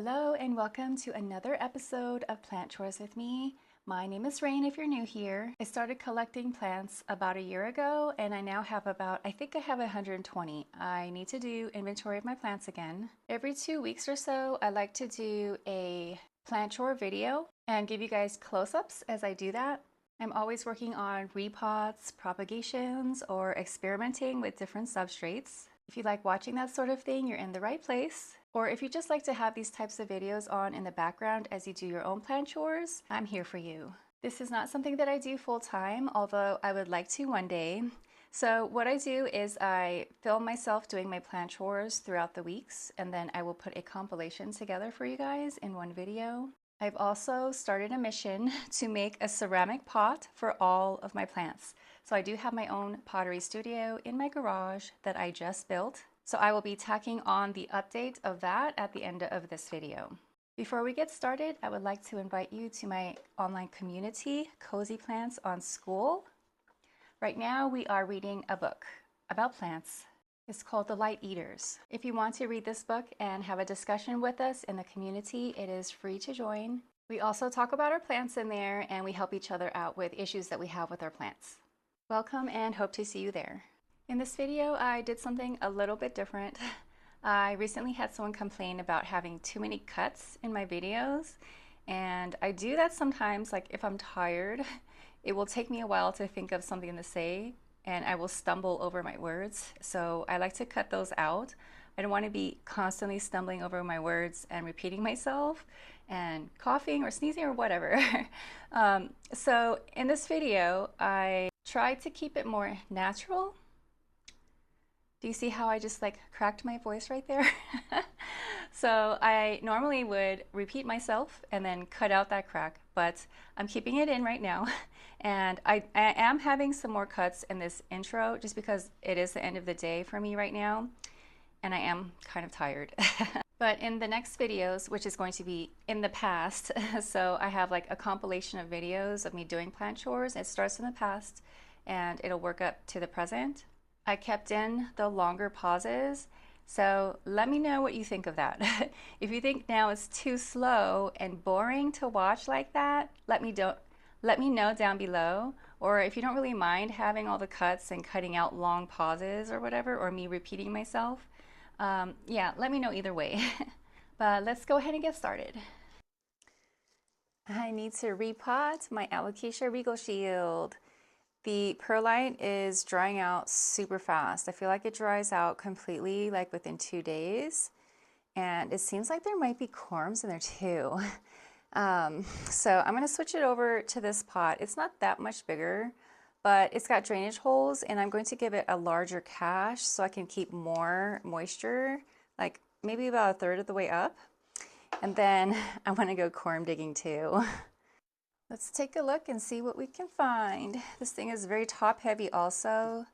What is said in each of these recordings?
Hello and welcome to another episode of Plant Chores with me. My name is Rane if you're new here. I started collecting plants about a year ago and I now have I think I have 120. I need to do inventory of my plants again. Every 2 weeks or so, I like to do a plant chore video and give you guys close-ups as I do that. I'm always working on repots, propagations, or experimenting with different substrates. If you like watching that sort of thing, you're in the right place. Or if you just like to have these types of videos on in the background as you do your own plant chores, I'm here for you. This is not something that I do full time, although I would like to one day. So what I do is I film myself doing my plant chores throughout the weeks, and then I will put a compilation together for you guys in one video. I've also started a mission to make a ceramic pot for all of my plants. So I do have my own pottery studio in my garage that I just built. So I will be tacking on the update of that at the end of this video. Before we get started, I would like to invite you to my online community, Cozy Plants on SKOOL. Right now we are reading a book about plants. It's called The Light Eaters. If you want to read this book and have a discussion with us in the community, it is free to join. We also talk about our plants in there and we help each other out with issues that we have with our plants. Welcome and hope to see you there. In this video, I did something a little bit different. I recently had someone complain about having too many cuts in my videos, and I do that sometimes. Like if I'm tired, it will take me a while to think of something to say, and I will stumble over my words. So I like to cut those out. I don't want to be constantly stumbling over my words and repeating myself and coughing or sneezing or whatever. So in this video, I tried to keep it more natural. Do you see how I just like cracked my voice right there? So I normally would repeat myself and then cut out that crack, but I'm keeping it in right now. And I am having some more cuts in this intro just because it is the end of the day for me right now. And I am kind of tired. But in the next videos, which is going to be in the past, so I have like a compilation of videos of me doing plant chores. It starts in the past and it'll work up to the present. I kept in the longer pauses, so let me know what you think of that. If you think now it's too slow and boring to watch like that, let me know down below. Or if you don't really mind having all the cuts and cutting out long pauses or whatever, or me repeating myself, yeah, let me know either way. But let's go ahead and get started. I need to repot my Alocasia Regal Shield. The perlite is drying out super fast. I feel like it dries out completely like within 2 days. And it seems like there might be corms in there too. So I'm gonna switch it over to this pot. It's not that much bigger, but it's got drainage holes and I'm going to give it a larger cache so I can keep more moisture, like maybe about a third of the way up. And then I wanna go corm digging too. Let's take a look and see what we can find. This thing is very top heavy also,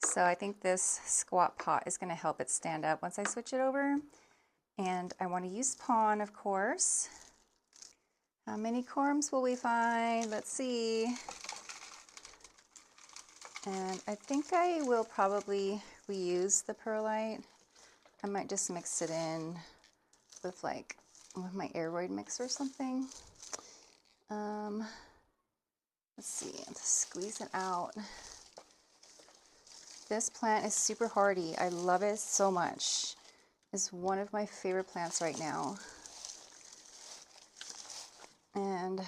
so I think this squat pot is going to help it stand up once I switch it over. And I want to use pawn, of course. How many corms will we find? Let's see. And I think I will probably reuse the perlite. I might just mix it in with my aeroid mix or something. Let's see, let's squeeze it out. This plant is super hardy. I love it so much. It's one of my favorite plants right now. And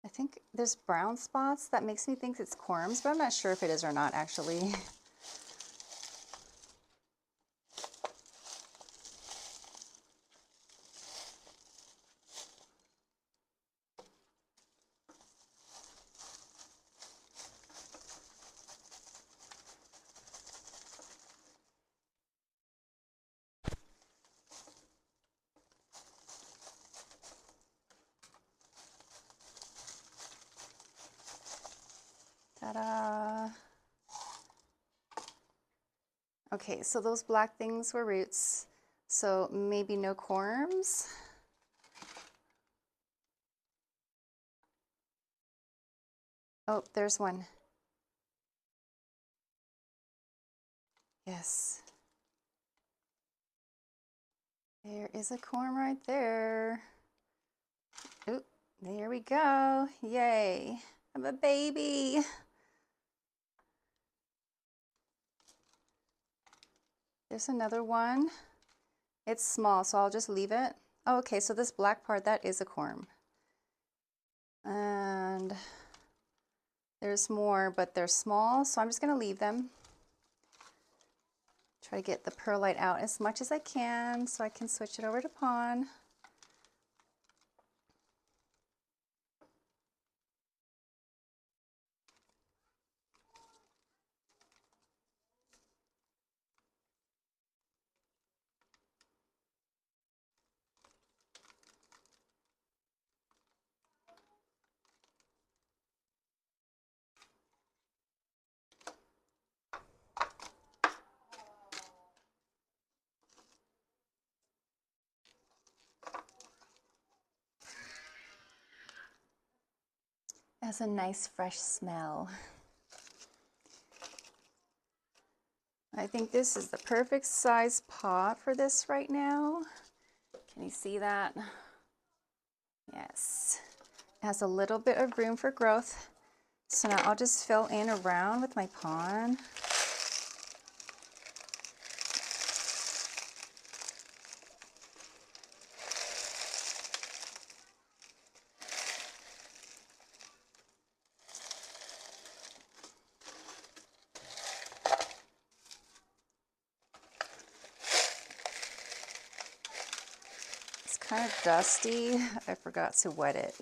I think there's brown spots that makes me think it's corms, but I'm not sure if it is or not actually. Ta-da! Okay, so those black things were roots, so maybe no corms. Oh, there's one. Yes. There is a corm right there. Oop, there we go. Yay. I have a baby. There's another one. It's small, so I'll just leave it. Oh, okay, so this black part, that is a corm. And there's more, but they're small, so I'm just gonna leave them. Try to get the perlite out as much as I can so I can switch it over to pond. It has a nice fresh smell. I think this is the perfect size pot for this right now. Can you see that? Yes. It has a little bit of room for growth. So now I'll just fill in around with my pond. It's kind of dusty. I forgot to wet it.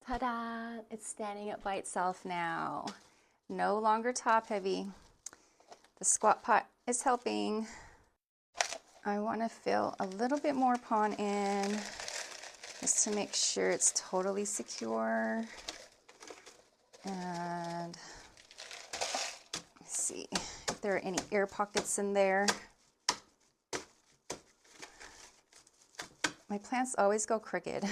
Ta-da! It's standing up by itself now. No longer top heavy. The squat pot is helping. I want to fill a little bit more pond in just to make sure it's totally secure. And let's see if there are any air pockets in there. My plants always go crooked.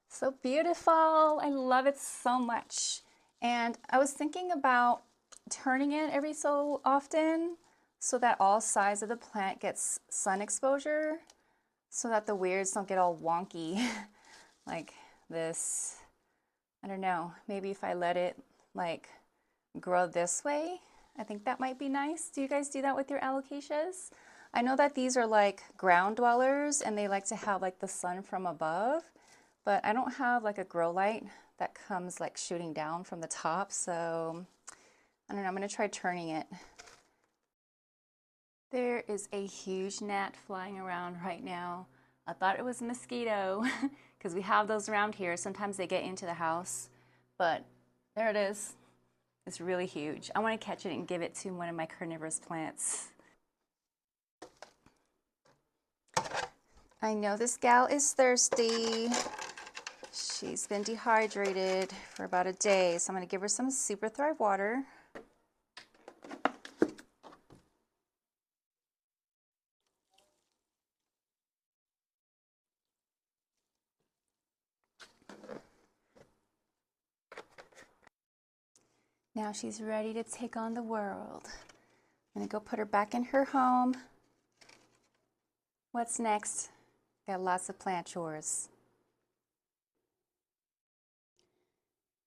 So beautiful. I love it so much. And I was thinking about turning it every so often so that all sides of the plant gets sun exposure so that the weirds don't get all wonky like this. I don't know, maybe if I let it like grow this way, I think that might be nice. Do you guys do that with your alocasias? I know that these are like ground dwellers and they like to have like the sun from above. But I don't have like a grow light that comes like shooting down from the top, so I don't know, I'm gonna try turning it. There is a huge gnat flying around right now. I thought it was a mosquito because we have those around here. Sometimes they get into the house, but there it is. It's really huge. I want to catch it and give it to one of my carnivorous plants. I know this gal is thirsty. She's been dehydrated for about a day, so I'm going to give her some Super Thrive water. Now she's ready to take on the world. I'm going to go put her back in her home. What's next? Got lots of plant chores.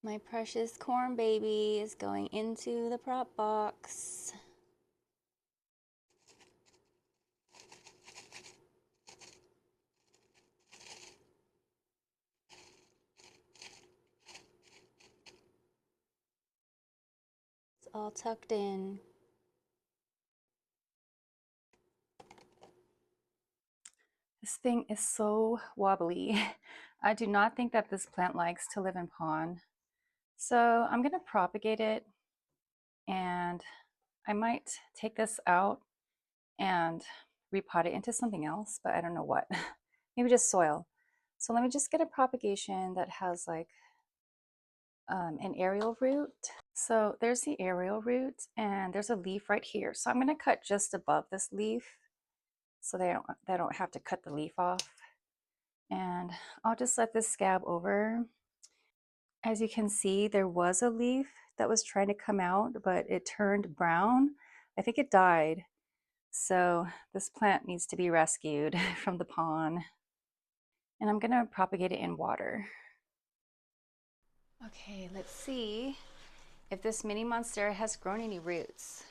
My precious corm baby is going into the prop box. It's all tucked in. This thing is so wobbly. I do not think that this plant likes to live in pond. So I'm going to propagate it, and I might take this out and repot it into something else, but I don't know what. Maybe just soil. So let me just get a propagation that has like an aerial root. So there's the aerial root, and there's a leaf right here. So I'm going to cut just above this leaf so they don't have to cut the leaf off. And I'll just let this scab over. As you can see, there was a leaf that was trying to come out, but it turned brown. I think it died. So this plant needs to be rescued from the pond. And I'm going to propagate it in water. Okay, let's see if this Mini Monstera has grown any roots.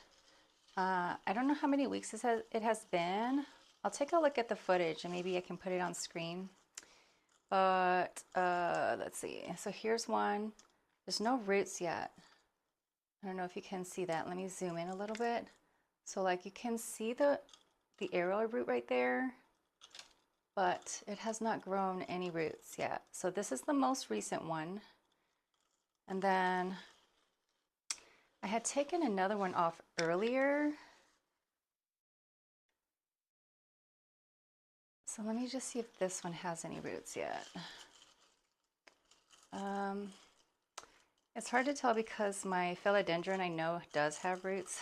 I don't know how many weeks it has been. I'll take a look at the footage and maybe I can put it on screen. But let's see. So here's one. There's no roots yet. I don't know if you can see that. Let me zoom in a little bit. So like you can see the aerial root right there, but it has not grown any roots yet. So this is the most recent one. And then I had taken another one off earlier. So let me just see if this one has any roots yet. It's hard to tell because my philodendron I know does have roots.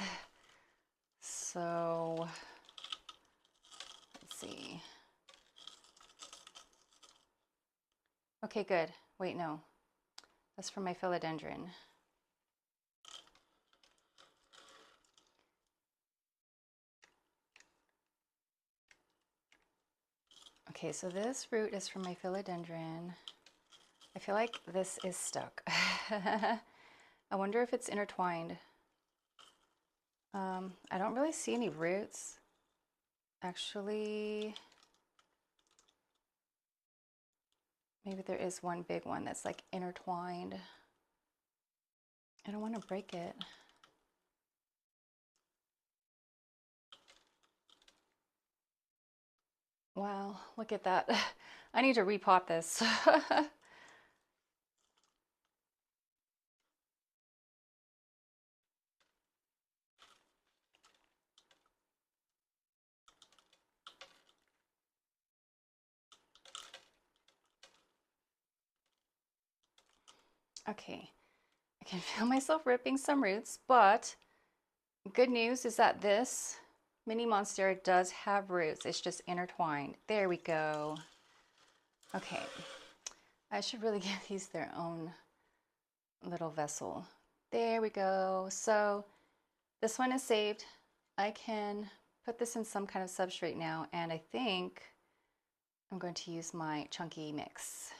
So let's see. Okay, good. Wait, no. That's from my philodendron. Okay, so this root is from my philodendron. I feel like this is stuck. I wonder if it's intertwined. I don't really see any roots. Actually, maybe there is one big one that's like intertwined. I don't want to break it. Wow, look at that. I need to repot this. Okay, I can feel myself ripping some roots, but good news is that this Mini Monstera does have roots. It's just intertwined. There we go. Okay, I should really give these their own little vessel. There we go. So this one is saved. I can put this in some kind of substrate now, and I think I'm going to use my chunky mix.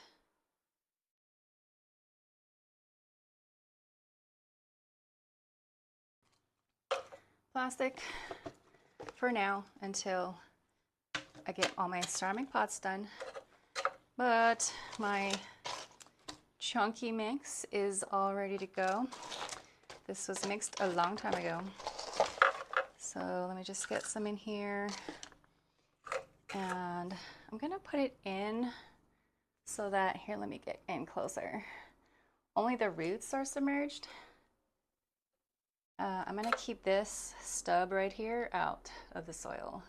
Plastic for now until I get all my ceramic pots done. But my chunky mix is all ready to go. This was mixed a long time ago. So let me just get some in here. And I'm gonna put it in so that, here, let me get in closer. Only the roots are submerged. I'm gonna keep this stub right here out of the soil.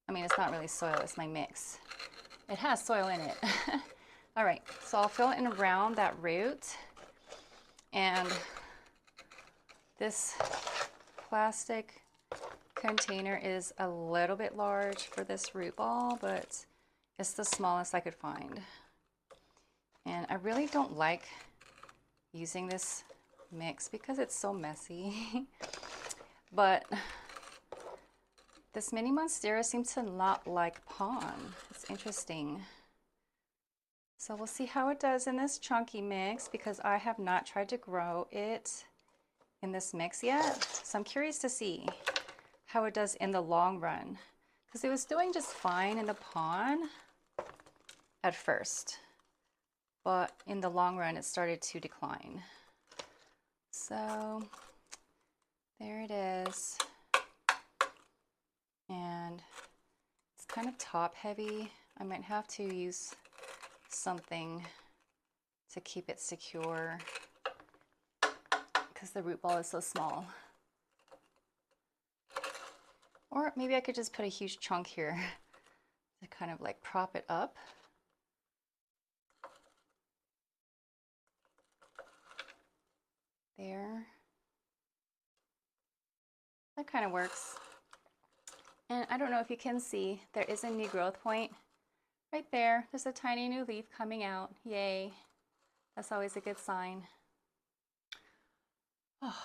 I mean, it's not really soil, it's my mix. It has soil in it. All right, so I'll fill it in around that root. And this plastic container is a little bit large for this root ball, but it's the smallest I could find. And I really don't like using this mix because it's so messy. But this Mini Monstera seems to not like pond. It's interesting. So we'll see how it does in this chunky mix because I have not tried to grow it in this mix yet. So I'm curious to see how it does in the long run because it was doing just fine in the pond at first, but in the long run it started to decline. So there it is, and it's kind of top heavy. I might have to use something to keep it secure because the root ball is so small. Or maybe I could just put a huge chunk here to kind of like prop it up. There. That kind of works. And I don't know if you can see, there is a new growth point right there. There's a tiny new leaf coming out. Yay. That's always a good sign. Oh,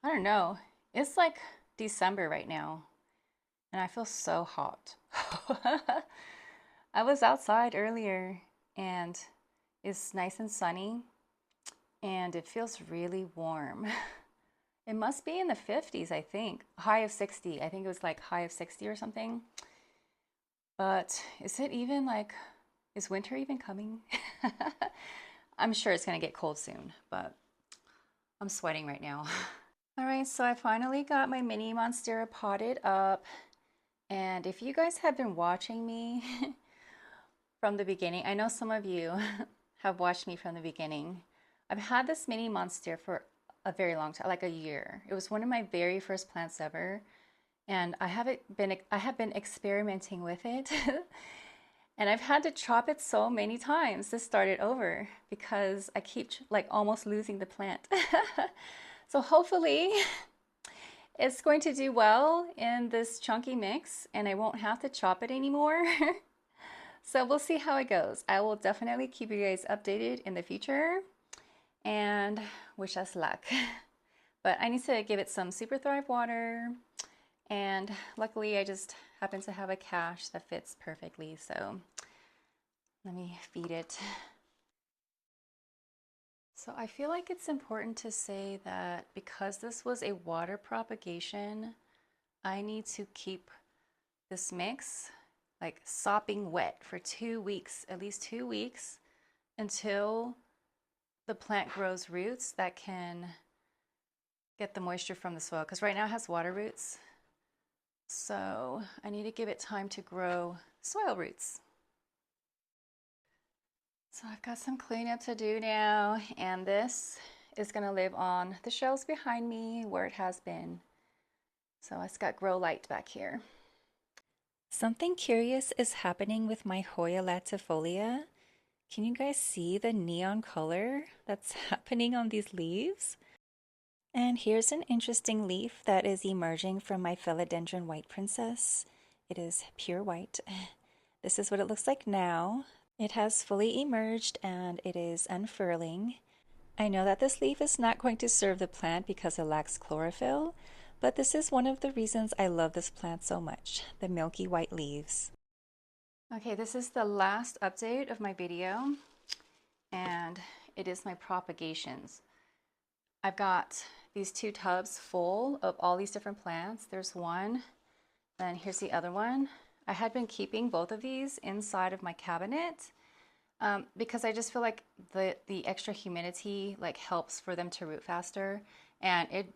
I don't know. It's like December right now, and I feel so hot. I was outside earlier, and it's nice and sunny, and it feels really warm. It must be in the 50s, I think. High of 60. I think it was like high of 60 or something. But is it even like, is winter even coming? I'm sure it's going to get cold soon, but I'm sweating right now. All right, so I finally got my Mini Monstera potted up. And if you guys have been watching me from the beginning, I know some of you have watched me from the beginning. I've had this Mini Monstera for a very long time, like a year. It was one of my very first plants ever, and I have been experimenting with it. And I've had to chop it so many times to start it over because I keep like almost losing the plant. So hopefully it's going to do well in this chunky mix and I won't have to chop it anymore. So we'll see how it goes. I will definitely keep you guys updated in the future. And wish us luck. But I need to give it some Super Thrive water, and luckily I just happen to have a cache that fits perfectly, so let me feed it. So I feel like it's important to say that because this was a water propagation, I need to keep this mix like sopping wet for 2 weeks, at least 2 weeks, until the plant grows roots that can get the moisture from the soil, because right now it has water roots. So I need to give it time to grow soil roots. So I've got some cleanup to do now, and this is going to live on the shelves behind me where it has been. So it's got grow light back here. Something curious is happening with my Hoya latifolia. Can you guys see the neon color that's happening on these leaves? And here's an interesting leaf that is emerging from my philodendron white princess. It is pure white. This is what it looks like now. It has fully emerged and it is unfurling. I know that this leaf is not going to serve the plant because it lacks chlorophyll, but this is one of the reasons I love this plant so much, the milky white leaves. Okay, this is the last update of my video, and it is my propagations. I've got these 2 tubs full of all these different plants. There's one, and here's the other one. I had been keeping both of these inside of my cabinet because I just feel like the extra humidity like helps for them to root faster, and it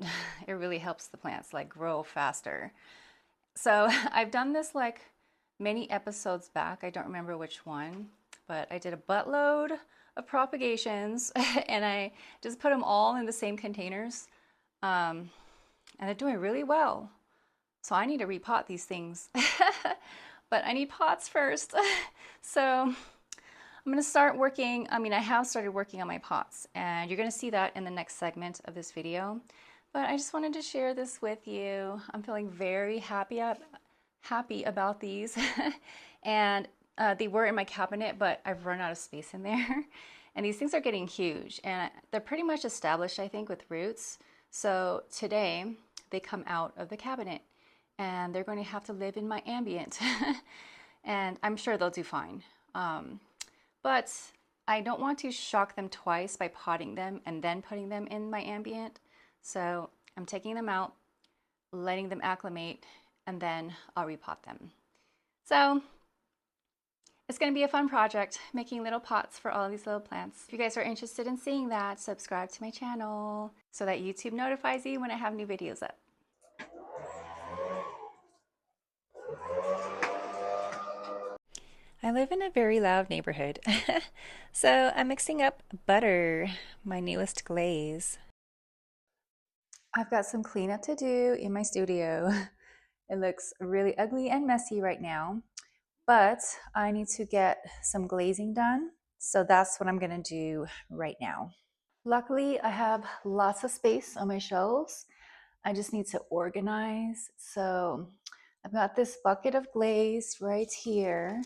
really helps the plants like grow faster. So I've done this like many episodes back. I don't remember which one, but I did a buttload of propagations and I just put them all in the same containers, and they're doing really well. So I need to repot these things, but I need pots first. So I'm going to start working. I have started working on my pots, and you're going to see that in the next segment of this video. But I just wanted to share this with you. I'm feeling very happy about these. And they were in my cabinet, but I've run out of space in there. And these things are getting huge, and they're pretty much established, I think, with roots. So today they come out of the cabinet and they're going to have to live in my ambient. And I'm sure they'll do fine. But I don't want to shock them twice by potting them and then putting them in my ambient. So I'm taking them out, letting them acclimate, and then I'll repot them. So it's going to be a fun project, making little pots for all these little plants. If you guys are interested in seeing that, subscribe to my channel so that YouTube notifies you when I have new videos up. I live in a very loud neighborhood, so I'm mixing up butter, my newest glaze. I've got some cleanup to do in my studio. It looks really ugly and messy right now, but I need to get some glazing done, so that's what I'm gonna do right now. Luckily, I have lots of space on my shelves. I just need to organize. So I've got this bucket of glaze right here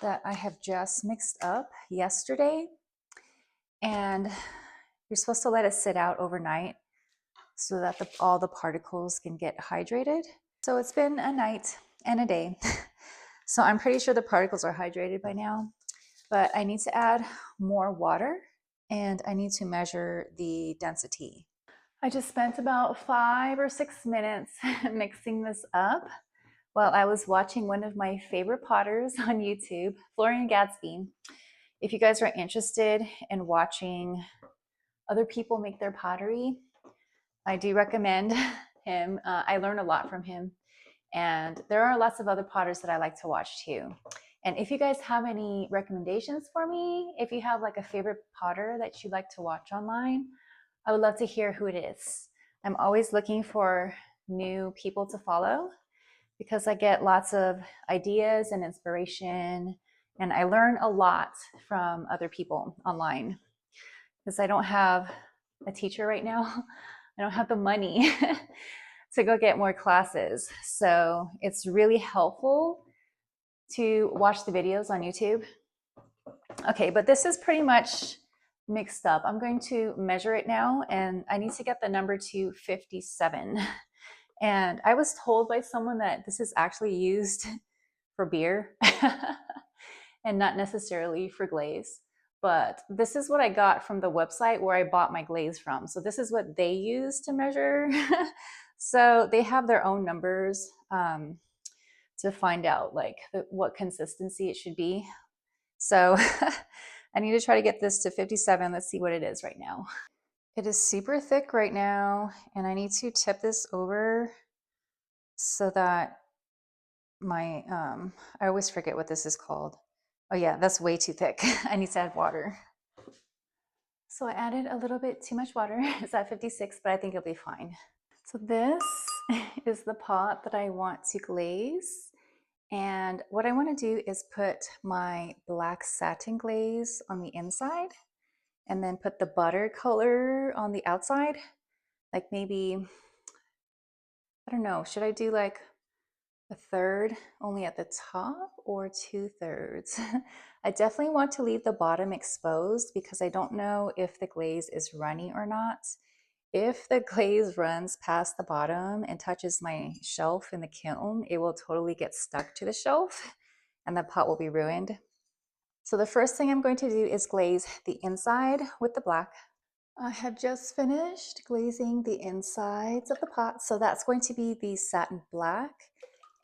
that I have just mixed up yesterday. And you're supposed to let it sit out overnight so that all the particles can get hydrated. So it's been a night and a day. So I'm pretty sure the particles are hydrated by now, but I need to add more water and I need to measure the density. I just spent about 5 or 6 minutes mixing this up while I was watching one of my favorite potters on YouTube, Florian Gadsby. If you guys are interested in watching other people make their pottery, I do recommend him. I learn a lot from him. And there are lots of other potters that I like to watch too. And if you guys have any recommendations for me, if you have like a favorite potter that you like to watch online, I would love to hear who it is. I'm always looking for new people to follow because I get lots of ideas and inspiration, and I learn a lot from other people online because I don't have a teacher right now. I don't have the money to go get more classes. So it's really helpful to watch the videos on YouTube. Okay, but this is pretty much mixed up. I'm going to measure it now and I need to get the number to 57. And I was told by someone that this is actually used for beer and not necessarily for glaze. But this is what I got from the website where I bought my glaze from. So this is what they use to measure. So they have their own numbers to find out like what consistency it should be. So I need to try to get this to 57. Let's see what it is right now. It is super thick right now, and I need to tip this over so that my, I always forget what this is called. Oh yeah, that's way too thick. I need to add water. So I added a little bit too much water. It's at 56, but I think it'll be fine. So this is the pot that I want to glaze. And what I want to do is put my black satin glaze on the inside and then put the butter color on the outside. Like maybe, I don't know, should I do like a third only at the top or 2/3? I definitely want to leave the bottom exposed because I don't know if the glaze is runny or not. If the glaze runs past the bottom and touches my shelf in the kiln, it will totally get stuck to the shelf and the pot will be ruined. So the first thing I'm going to do is glaze the inside with the black. I have just finished glazing the insides of the pot. So that's going to be the satin black.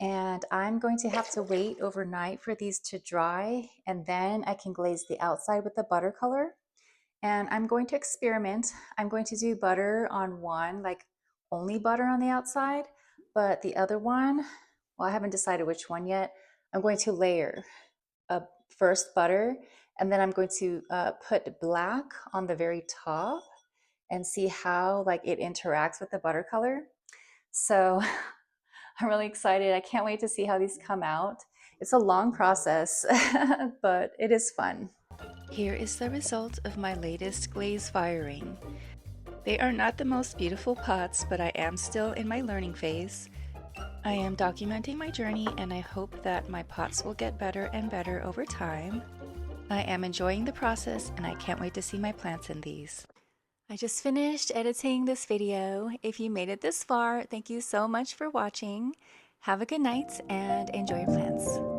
And I'm going to have to wait overnight for these to dry, and then I can glaze the outside with the butter color. And I'm going to experiment. I'm going to do butter on one, like only butter on the outside, but the other one, well, I haven't decided which one yet. I'm going to layer first butter, and then I'm going to put black on the very top and see how like it interacts with the butter color. So I'm really excited. I can't wait to see how these come out. It's a long process, but it is fun. Here is the result of my latest glaze firing. They are not the most beautiful pots, but I am still in my learning phase. I am documenting my journey and I hope that my pots will get better and better over time. I am enjoying the process and I can't wait to see my plants in these. I just finished editing this video. If you made it this far, thank you so much for watching. Have a good night and enjoy your plants.